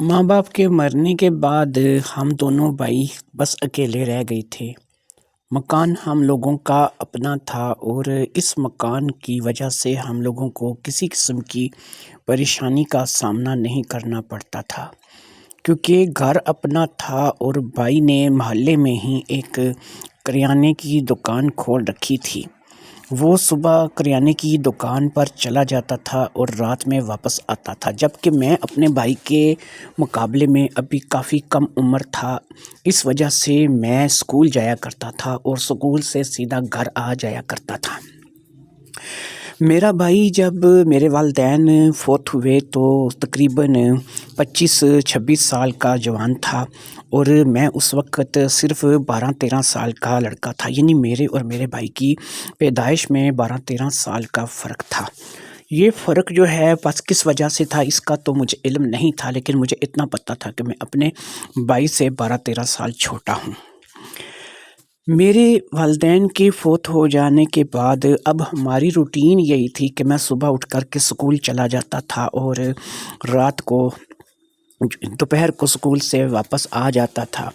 ماں باپ کے مرنے کے بعد ہم دونوں بھائی بس اکیلے رہ گئے تھے۔ مکان ہم لوگوں کا اپنا تھا اور اس مکان کی وجہ سے ہم لوگوں کو کسی قسم کی پریشانی کا سامنا نہیں کرنا پڑتا تھا، کیونکہ گھر اپنا تھا اور بھائی نے محلے میں ہی ایک کریانے کی دکان کھول رکھی تھی۔ وہ صبح کریانے کی دکان پر چلا جاتا تھا اور رات میں واپس آتا تھا، جبکہ میں اپنے بھائی کے مقابلے میں ابھی کافی کم عمر تھا۔ اس وجہ سے میں اسکول جایا کرتا تھا اور اسکول سے سیدھا گھر آ جایا کرتا تھا۔ میرا بھائی جب میرے والدین فوت ہوئے تو تقریباً 25-26 سال کا جوان تھا اور میں اس وقت صرف 12-13 سال کا لڑکا تھا، یعنی میرے اور میرے بھائی کی پیدائش میں 12-13 سال کا فرق تھا۔ یہ فرق جو ہے بس کس وجہ سے تھا اس کا تو مجھے علم نہیں تھا، لیکن مجھے اتنا پتہ تھا کہ میں اپنے بھائی سے 12-13 سال چھوٹا ہوں۔ میرے والدین کے فوت ہو جانے کے بعد اب ہماری روٹین یہی تھی کہ میں صبح اٹھ کر کے اسکول چلا جاتا تھا اور رات کو دوپہر کو اسکول سے واپس آ جاتا تھا،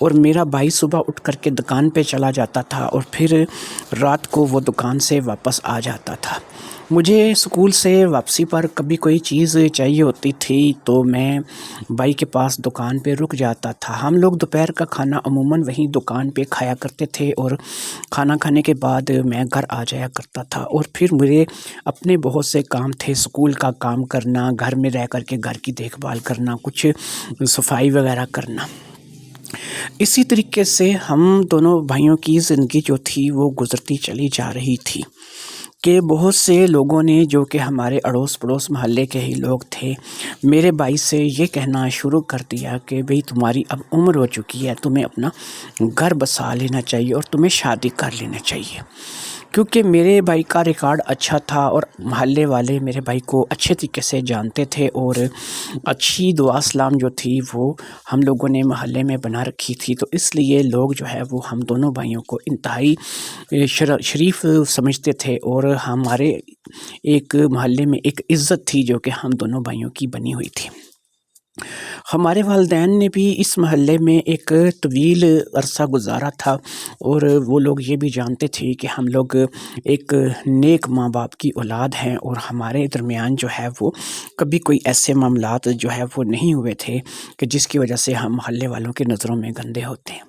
اور میرا بھائی صبح اٹھ کر کے دکان پہ چلا جاتا تھا اور پھر رات کو وہ دکان سے واپس آ جاتا تھا۔ مجھے اسکول سے واپسی پر کبھی کوئی چیز چاہیے ہوتی تھی تو میں بھائی کے پاس دکان پہ رک جاتا تھا۔ ہم لوگ دوپہر کا کھانا عموماً وہیں دکان پہ کھایا کرتے تھے اور کھانا کھانے کے بعد میں گھر آ جایا کرتا تھا، اور پھر میرے اپنے بہت سے کام تھے، اسکول کا کام کرنا، گھر میں رہ کر کے گھر کی دیکھ بھال کرنا، کچھ صفائی وغیرہ کرنا۔ اسی طریقے سے ہم دونوں بھائیوں کی زندگی جو تھی وہ گزرتی چلی جا رہی تھی کہ بہت سے لوگوں نے، جو کہ ہمارے اڑوس پڑوس محلے کے ہی لوگ تھے، میرے بھائی سے یہ کہنا شروع کر دیا کہ بھئی تمہاری اب عمر ہو چکی ہے، تمہیں اپنا گھر بسا لینا چاہیے اور تمہیں شادی کر لینا چاہیے، کیونکہ میرے بھائی کا ریکارڈ اچھا تھا اور محلے والے میرے بھائی کو اچھے طریقے سے جانتے تھے، اور اچھی دعا سلام جو تھی وہ ہم لوگوں نے محلے میں بنا رکھی تھی، تو اس لیے لوگ جو ہے وہ ہم دونوں بھائیوں کو انتہائی شریف سمجھتے تھے، اور ہمارے ایک محلے میں ایک عزت تھی جو کہ ہم دونوں بھائیوں کی بنی ہوئی تھی۔ ہمارے والدین نے بھی اس محلے میں ایک طویل عرصہ گزارا تھا، اور وہ لوگ یہ بھی جانتے تھے کہ ہم لوگ ایک نیک ماں باپ کی اولاد ہیں، اور ہمارے درمیان جو ہے وہ کبھی کوئی ایسے معاملات جو ہے وہ نہیں ہوئے تھے کہ جس کی وجہ سے ہم محلے والوں کے نظروں میں گندے ہوتے ہیں۔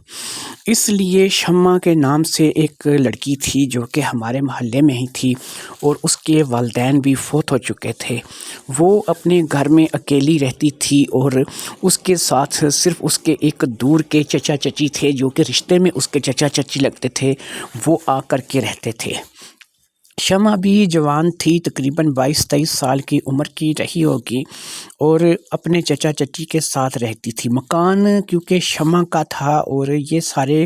اس لیے شمع کے نام سے ایک لڑکی تھی جو کہ ہمارے محلے میں ہی تھی، اور اس کے والدین بھی فوت ہو چکے تھے۔ وہ اپنے گھر میں اکیلی رہتی تھی، اور اس کے ساتھ صرف اس کے ایک دور کے چچا چچی تھے جو کہ رشتے میں اس کے چچا چچی لگتے تھے، وہ آ کر کے رہتے تھے۔ شمع بھی جوان تھی، تقریباً 22-23 سال کی عمر کی رہی ہوگی، اور اپنے چچا چچی کے ساتھ رہتی تھی۔ مکان کیونکہ شمع کا تھا اور یہ سارے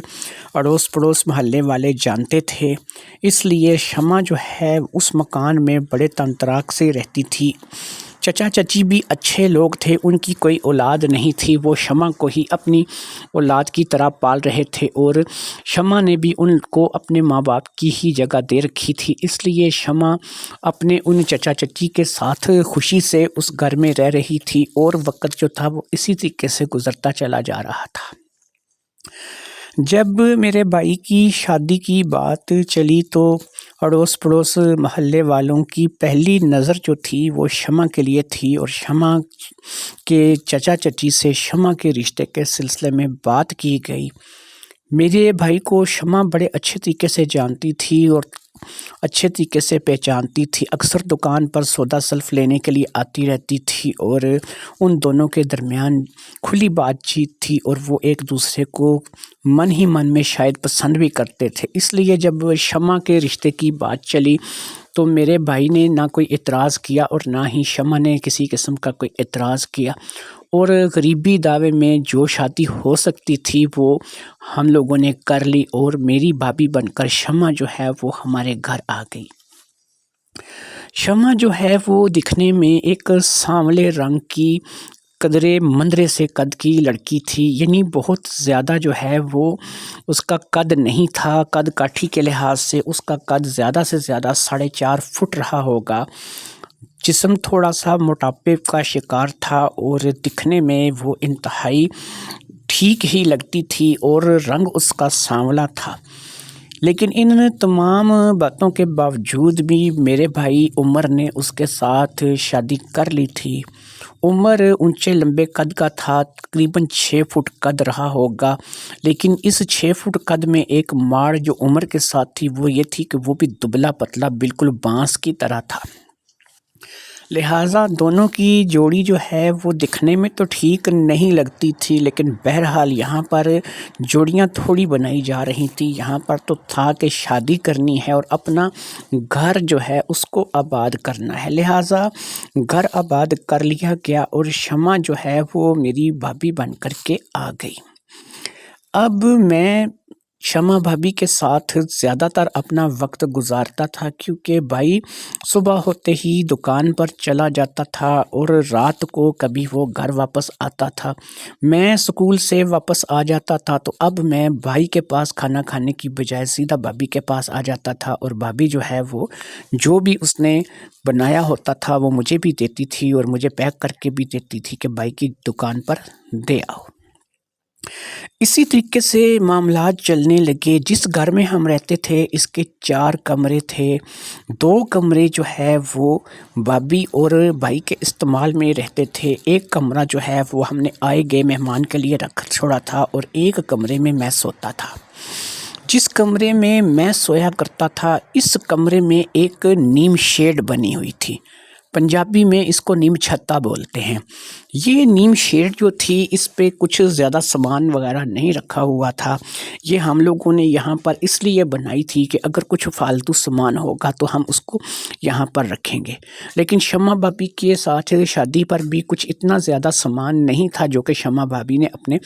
اڑوس پڑوس محلے والے جانتے تھے، اس لیے شمع جو ہے اس مکان میں بڑے تنطراق سے رہتی تھی۔ چچا چچی بھی اچھے لوگ تھے، ان کی کوئی اولاد نہیں تھی، وہ شمع کو ہی اپنی اولاد کی طرح پال رہے تھے، اور شمع نے بھی ان کو اپنے ماں باپ کی ہی جگہ دے رکھی تھی، اس لیے شمع اپنے ان چچا چچی کے ساتھ خوشی سے اس گھر میں رہ رہی تھی، اور وقت جو تھا وہ اسی طریقے سے گزرتا چلا جا رہا تھا۔ جب میرے بھائی کی شادی کی بات چلی تو اڑوس پڑوس محلے والوں کی پہلی نظر جو تھی وہ شمع کے لیے تھی، اور شمع کے چچا چچی سے شمع کے رشتے کے سلسلے میں بات کی گئی۔ میرے بھائی کو شمع بڑے اچھے طریقے سے جانتی تھی اور اچھے طریقے سے پہچانتی تھی، اکثر دکان پر سودا سلف لینے کے لیے آتی رہتی تھی، اور ان دونوں کے درمیان کھلی بات چیت تھی، اور وہ ایک دوسرے کو من ہی من میں شاید پسند بھی کرتے تھے۔ اس لیے جب شمع کے رشتے کی بات چلی تو میرے بھائی نے نہ کوئی اعتراض کیا اور نہ ہی شمع نے کسی قسم کا کوئی اعتراض کیا، اور غریبی دعوے میں جو شادی ہو سکتی تھی وہ ہم لوگوں نے کر لی، اور میری بھابھی بن کر شمع جو ہے وہ ہمارے گھر آ گئی۔ شمع جو ہے وہ دکھنے میں ایک سانولے رنگ کی قدرے مندرے سے قد کی لڑکی تھی، یعنی بہت زیادہ جو ہے وہ اس کا قد نہیں تھا۔ قد کاٹھی کے لحاظ سے اس کا قد زیادہ سے زیادہ 4.5 فٹ رہا ہوگا، جسم تھوڑا سا موٹاپے کا شکار تھا اور دکھنے میں وہ انتہائی ٹھیک ہی لگتی تھی اور رنگ اس کا سانولا تھا۔ لیکن ان تمام باتوں کے باوجود بھی میرے بھائی عمر نے اس کے ساتھ شادی کر لی تھی۔ عمر اونچے لمبے قد کا تھا، تقریباً 6 فٹ قد رہا ہوگا، لیکن اس 6 فٹ قد میں ایک ماڑ جو عمر کے ساتھ تھی وہ یہ تھی کہ وہ بھی دبلا پتلا بالکل بانس کی طرح تھا۔ لہٰذا دونوں کی جوڑی جو ہے وہ دکھنے میں تو ٹھیک نہیں لگتی تھی، لیکن بہرحال یہاں پر جوڑیاں تھوڑی بنائی جا رہی تھی۔ یہاں پر تو تھا کہ شادی کرنی ہے اور اپنا گھر جو ہے اس کو آباد کرنا ہے، لہٰذا گھر آباد کر لیا گیا اور شمع جو ہے وہ میری بھابھی بن کر کے آ گئی۔ اب میں شمع بھابھی کے ساتھ زیادہ تر اپنا وقت گزارتا تھا، کیونکہ بھائی صبح ہوتے ہی دکان پر چلا جاتا تھا اور رات کو کبھی وہ گھر واپس آتا تھا۔ میں اسکول سے واپس آ جاتا تھا تو اب میں بھائی کے پاس کھانا کھانے کی بجائے سیدھا بھابھی کے پاس آ جاتا تھا، اور بھابھی جو ہے وہ جو بھی اس نے بنایا ہوتا تھا وہ مجھے بھی دیتی تھی اور مجھے پیک کر کے بھی دیتی تھی کہ بھائی کی دکان پر دے آؤ۔ اسی طریقے سے معاملات چلنے لگے۔ جس گھر میں ہم رہتے تھے اس کے 4 کمرے تھے، 2 کمرے جو ہے وہ بھابھی اور بھائی کے استعمال میں رہتے تھے، ایک کمرہ جو ہے وہ ہم نے آئے گئے مہمان کے لیے رکھ چھوڑا تھا اور ایک کمرے میں میں سوتا تھا۔ جس کمرے میں میں سویا کرتا تھا اس کمرے میں ایک نیم شیڈ بنی ہوئی تھی، پنجابی میں اس کو نیم چھتا بولتے ہیں۔ یہ نیم شیڈ جو تھی اس پہ کچھ زیادہ سامان وغیرہ نہیں رکھا ہوا تھا، یہ ہم لوگوں نے یہاں پر اس لیے بنائی تھی کہ اگر کچھ فالتو سامان ہوگا تو ہم اس کو یہاں پر رکھیں گے۔ لیکن شمع بھابھی کے ساتھ شادی پر بھی کچھ اتنا زیادہ سامان نہیں تھا جو کہ شمع بھابھی نے اپنے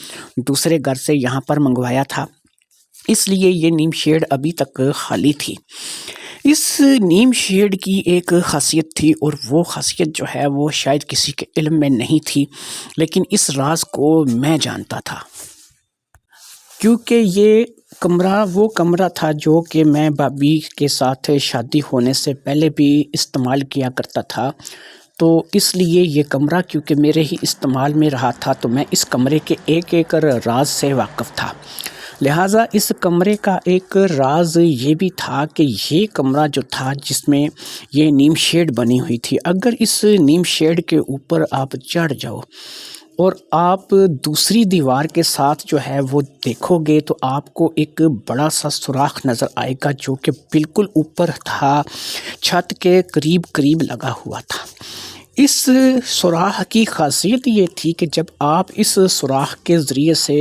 دوسرے گھر سے یہاں پر منگوایا تھا، اس لیے یہ نیم شیڈ ابھی تک خالی تھی۔ اس نیم شیڈ کی ایک خاصیت تھی اور وہ خاصیت جو ہے وہ شاید کسی کے علم میں نہیں تھی، لیکن اس راز کو میں جانتا تھا، کیونکہ یہ کمرہ وہ کمرہ تھا جو کہ میں بھابھی کے ساتھ شادی ہونے سے پہلے بھی استعمال کیا کرتا تھا، تو اس لیے یہ کمرہ کیونکہ میرے ہی استعمال میں رہا تھا تو میں اس کمرے کے ایک ایک راز سے واقف تھا۔ لہٰذا اس کمرے کا ایک راز یہ بھی تھا کہ یہ کمرہ جو تھا جس میں یہ نیم شیڈ بنی ہوئی تھی، اگر اس نیم شیڈ کے اوپر آپ چڑھ جاؤ اور آپ دوسری دیوار کے ساتھ جو ہے وہ دیکھو گے تو آپ کو ایک بڑا سا سوراخ نظر آئے گا جو کہ بالکل اوپر تھا، چھت کے قریب قریب لگا ہوا تھا۔ اس سوراخ کی خاصیت یہ تھی کہ جب آپ اس سوراخ کے ذریعے سے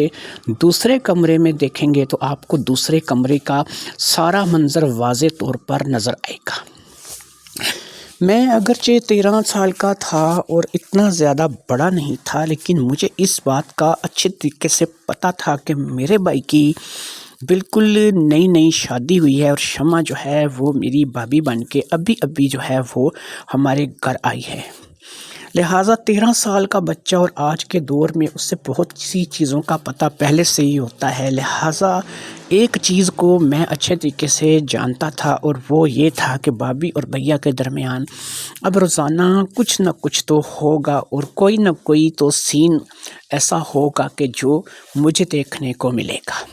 دوسرے کمرے میں دیکھیں گے تو آپ کو دوسرے کمرے کا سارا منظر واضح طور پر نظر آئے گا۔ میں اگرچہ 13 سال کا تھا اور اتنا زیادہ بڑا نہیں تھا، لیکن مجھے اس بات کا اچھے طریقے سے پتہ تھا کہ میرے بھائی کی بالکل نئی نئی شادی ہوئی ہے اور شمع جو ہے وہ میری بھابھی بن کے ابھی جو ہے وہ ہمارے گھر آئی ہے۔ لہٰذا 13 سال کا بچہ اور آج کے دور میں اس سے بہت سی چیزوں کا پتہ پہلے سے ہی ہوتا ہے، لہٰذا ایک چیز کو میں اچھے طریقے سے جانتا تھا اور وہ یہ تھا کہ بھابھی اور بھیا کے درمیان اب روزانہ کچھ نہ کچھ تو ہوگا اور کوئی نہ کوئی تو سین ایسا ہوگا کہ جو مجھے دیکھنے کو ملے گا۔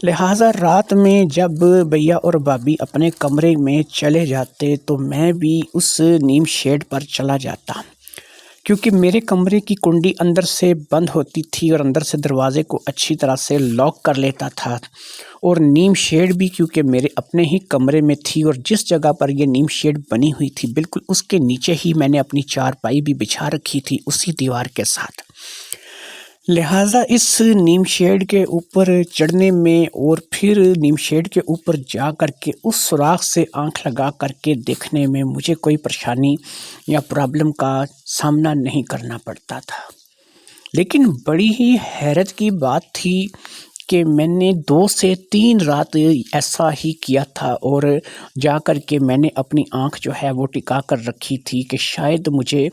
لہٰذا رات میں جب بھیا اور بھابھی اپنے کمرے میں چلے جاتے تو میں بھی اس نیم شیڈ پر چلا جاتا، کیونکہ میرے کمرے کی کنڈی اندر سے بند ہوتی تھی اور اندر سے دروازے کو اچھی طرح سے لاک کر لیتا تھا، اور نیم شیڈ بھی کیونکہ میرے اپنے ہی کمرے میں تھی اور جس جگہ پر یہ نیم شیڈ بنی ہوئی تھی بالکل اس کے نیچے ہی میں نے اپنی چارپائی بھی بچھا رکھی تھی اسی دیوار کے ساتھ۔ لہٰذا اس نیم شیڈ کے اوپر چڑھنے میں اور پھر نیم شیڈ کے اوپر جا کر کے اس سوراخ سے آنکھ لگا کر کے دیکھنے میں مجھے کوئی پریشانی یا پرابلم کا سامنا نہیں کرنا پڑتا تھا۔ لیکن بڑی ہی حیرت کی بات تھی کہ میں نے 2 سے 3 رات ایسا ہی کیا تھا اور جا کر کے میں نے اپنی آنکھ جو ہے وہ ٹکا کر رکھی تھی کہ شاید مجھے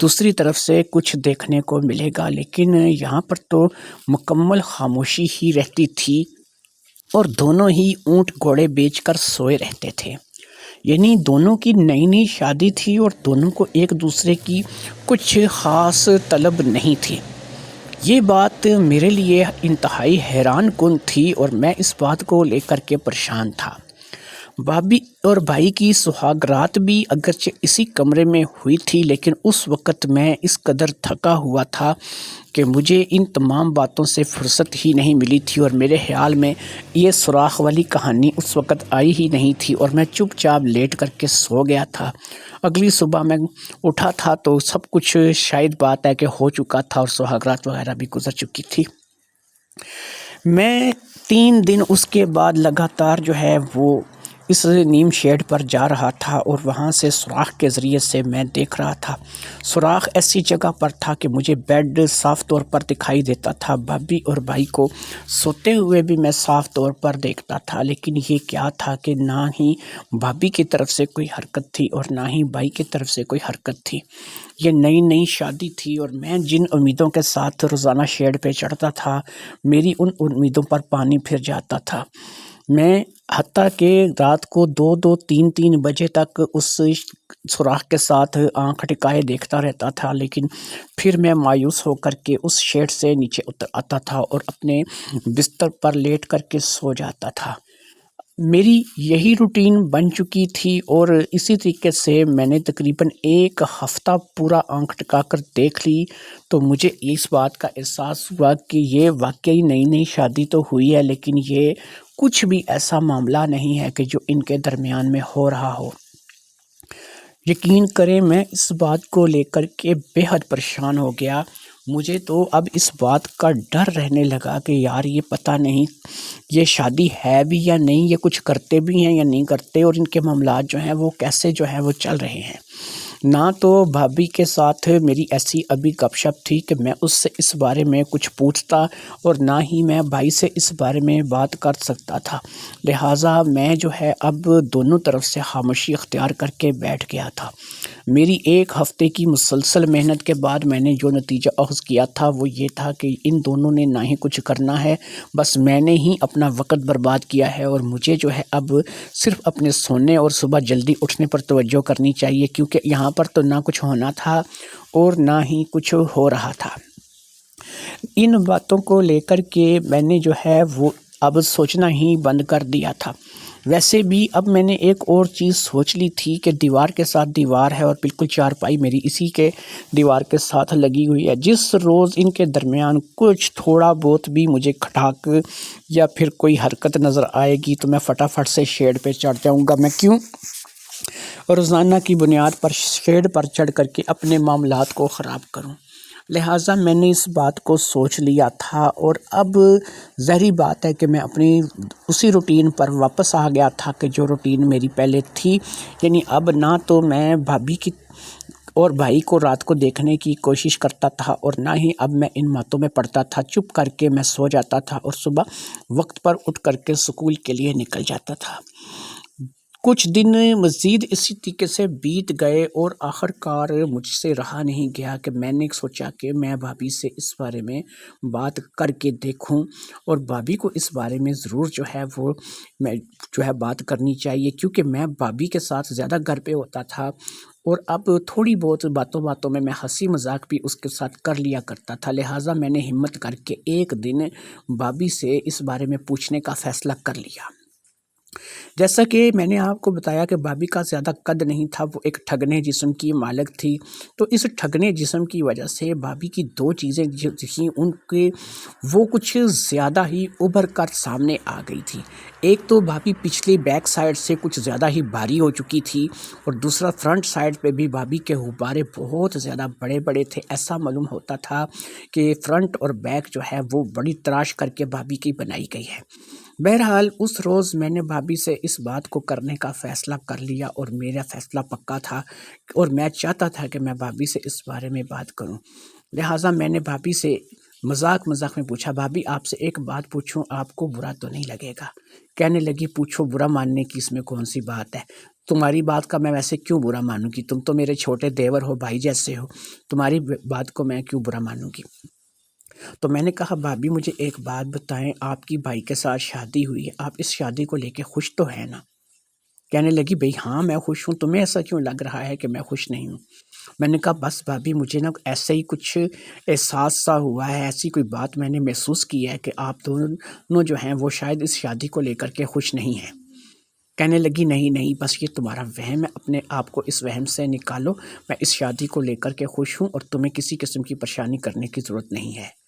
دوسری طرف سے کچھ دیکھنے کو ملے گا، لیکن یہاں پر تو مکمل خاموشی ہی رہتی تھی اور دونوں ہی اونٹ گھوڑے بیچ کر سوئے رہتے تھے۔ یعنی دونوں کی نئی نئی شادی تھی اور دونوں کو ایک دوسرے کی کچھ خاص طلب نہیں تھی۔ یہ بات میرے لیے انتہائی حیران کن تھی اور میں اس بات کو لے کر کے پریشان تھا۔ بھابھی اور بھائی کی سہاگ رات بھی اگرچہ اسی کمرے میں ہوئی تھی، لیکن اس وقت میں اس قدر تھکا ہوا تھا کہ مجھے ان تمام باتوں سے فرصت ہی نہیں ملی تھی، اور میرے خیال میں یہ سوراخ والی کہانی اس وقت آئی ہی نہیں تھی، اور میں چپ چاپ لیٹ کر کے سو گیا تھا۔ اگلی صبح میں اٹھا تھا تو سب کچھ شاید بات ہے کہ ہو چکا تھا اور سہاگ رات وغیرہ بھی گزر چکی تھی۔ میں 3 دن اس کے بعد لگاتار جو ہے وہ اس نیم شیڈ پر جا رہا تھا، اور وہاں سے سوراخ کے ذریعے سے میں دیکھ رہا تھا۔ سوراخ ایسی جگہ پر تھا کہ مجھے بیڈ صاف طور پر دکھائی دیتا تھا، بھابھی اور بھائی کو سوتے ہوئے بھی میں صاف طور پر دیکھتا تھا، لیکن یہ کیا تھا کہ نہ ہی بھابھی کی طرف سے کوئی حرکت تھی اور نہ ہی بھائی کی طرف سے کوئی حرکت تھی۔ یہ نئی نئی شادی تھی، اور میں جن امیدوں کے ساتھ روزانہ شیڈ پہ چڑھتا تھا، میری ان امیدوں پر پانی پھر جاتا تھا۔ میں حتیٰ کہ رات کو 2-2 3-3 بجے تک اس سوراخ کے ساتھ آنکھ ٹکائے دیکھتا رہتا تھا، لیکن پھر میں مایوس ہو کر کے اس شیڈ سے نیچے اتر آتا تھا اور اپنے بستر پر لیٹ کر کے سو جاتا تھا۔ میری یہی روٹین بن چکی تھی، اور اسی طریقے سے میں نے تقریباً 1 ہفتہ پورا آنکھ ٹکا کر دیکھ لی، تو مجھے اس بات کا احساس ہوا کہ یہ واقعی نئی نئی شادی تو ہوئی ہے، لیکن یہ کچھ بھی ایسا معاملہ نہیں ہے کہ جو ان کے درمیان میں ہو رہا ہو۔ یقین کریں میں اس بات کو لے کر کے بے حد پریشان ہو گیا۔ مجھے تو اب اس بات کا ڈر رہنے لگا کہ یار یہ پتہ نہیں یہ شادی ہے بھی یا نہیں، یہ کچھ کرتے بھی ہیں یا نہیں کرتے، اور ان کے معاملات جو ہیں وہ کیسے جو ہے وہ چل رہے ہیں۔ نہ تو بھابھی کے ساتھ میری ایسی ابھی گپ شپ تھی کہ میں اس سے اس بارے میں کچھ پوچھتا، اور نہ ہی میں بھائی سے اس بارے میں بات کر سکتا تھا، لہٰذا میں جو ہے اب دونوں طرف سے خاموشی اختیار کر کے بیٹھ گیا تھا۔ میری 1 ہفتے کی مسلسل محنت کے بعد میں نے جو نتیجہ اخذ کیا تھا وہ یہ تھا کہ ان دونوں نے نہ ہی کچھ کرنا ہے، بس میں نے ہی اپنا وقت برباد کیا ہے، اور مجھے جو ہے اب صرف اپنے سونے اور صبح جلدی اٹھنے پر توجہ کرنی چاہیے، کیونکہ یہاں پر تو نہ کچھ ہونا تھا اور نہ ہی کچھ ہو رہا تھا۔ ان باتوں کو لے کر کے میں نے جو ہے وہ اب سوچنا ہی بند کر دیا تھا۔ ویسے بھی اب میں نے ایک اور چیز سوچ لی تھی کہ دیوار کے ساتھ دیوار ہے، اور بالکل چارپائی میری اسی کے دیوار کے ساتھ لگی ہوئی ہے۔ جس روز ان کے درمیان کچھ تھوڑا بہت بھی مجھے کھٹاک یا پھر کوئی حرکت نظر آئے گی تو میں فٹافٹ سے شیڈ پہ چڑھ جاؤں گا۔ میں کیوں روزانہ کی بنیاد پر شیڈ پر چڑھ کر کے اپنے معاملات کو خراب کروں؟ لہٰذا میں نے اس بات کو سوچ لیا تھا، اور اب ظاہری بات ہے کہ میں اپنی اسی روٹین پر واپس آ گیا تھا کہ جو روٹین میری پہلے تھی۔ یعنی اب نہ تو میں بھابھی کی اور بھائی کو رات کو دیکھنے کی کوشش کرتا تھا، اور نہ ہی اب میں ان باتوں میں پڑتا تھا، چپ کر کے میں سو جاتا تھا اور صبح وقت پر اٹھ کر کے اسکول کے لیے نکل جاتا تھا۔ کچھ دن مزید اسی طریقے سے بیت گئے، اور آخر کار مجھ سے رہا نہیں گیا کہ میں نے سوچا کہ میں بھابھی سے اس بارے میں بات کر کے دیکھوں، اور بھابھی کو اس بارے میں ضرور جو ہے وہ میں جو ہے بات کرنی چاہیے، کیونکہ میں بھابھی کے ساتھ زیادہ گھر پہ ہوتا تھا، اور اب تھوڑی بہت باتوں میں ہنسی مذاق بھی اس کے ساتھ کر لیا کرتا تھا۔ لہٰذا میں نے ہمت کر کے ایک دن بھابھی سے اس بارے میں پوچھنے کا فیصلہ کر لیا۔ جیسا کہ میں نے آپ کو بتایا کہ بھابھی کا زیادہ قد نہیں تھا، وہ ایک ٹھگنے جسم کی مالک تھی، تو اس ٹھگنے جسم کی وجہ سے بھابھی کی 2 چیزیں جو تھیں ان کے وہ کچھ زیادہ ہی ابھر کر سامنے آ گئی تھی۔ ایک تو بھابھی پچھلی بیک سائڈ سے کچھ زیادہ ہی بھاری ہو چکی تھی، اور دوسرا فرنٹ سائڈ پہ بھی بھابھی کے غبارے بہت زیادہ بڑے بڑے تھے۔ ایسا معلوم ہوتا تھا کہ فرنٹ اور بیک جو ہے وہ بڑی تراش کر کے بھابھی کی بنائی گئی ہے۔ بہرحال اس روز میں نے بھابھی سے اس بات کو کرنے کا فیصلہ کر لیا، اور میرا فیصلہ پکا تھا، اور میں چاہتا تھا کہ میں بھابھی سے اس بارے میں بات کروں۔ لہٰذا میں نے بھابھی سے مذاق میں پوچھا، بھابھی آپ سے ایک بات پوچھوں، آپ کو برا تو نہیں لگے گا؟ کہنے لگی پوچھو، برا ماننے کی اس میں کون سی بات ہے؟ تمہاری بات کا میں ویسے کیوں برا مانوں گی؟ تم تو میرے چھوٹے دیور ہو، بھائی جیسے ہو، تمہاری بات کو میں کیوں برا مانوں گی؟ تو میں نے کہا بھابھی مجھے ایک بات بتائیں، آپ کی بھائی کے ساتھ شادی ہوئی ہے، آپ اس شادی کو لے کے خوش تو ہیں نا؟ کہنے لگی بھئی ہاں میں خوش ہوں، تمہیں ایسا کیوں لگ رہا ہے کہ میں خوش نہیں ہوں؟ میں نے کہا بس بھابھی مجھے نا ایسے ہی کچھ احساس سا ہوا ہے، ایسی کوئی بات میں نے محسوس کی ہے کہ آپ دونوں جو ہیں وہ شاید اس شادی کو لے کر کے خوش نہیں ہیں۔ کہنے لگی نہیں نہیں بس یہ تمہارا وہم ہے، اپنے آپ کو اس وہم سے نکالو، میں اس شادی کو لے کر کے خوش ہوں اور تمہیں کسی قسم کی پریشانی کرنے کی ضرورت نہیں ہے۔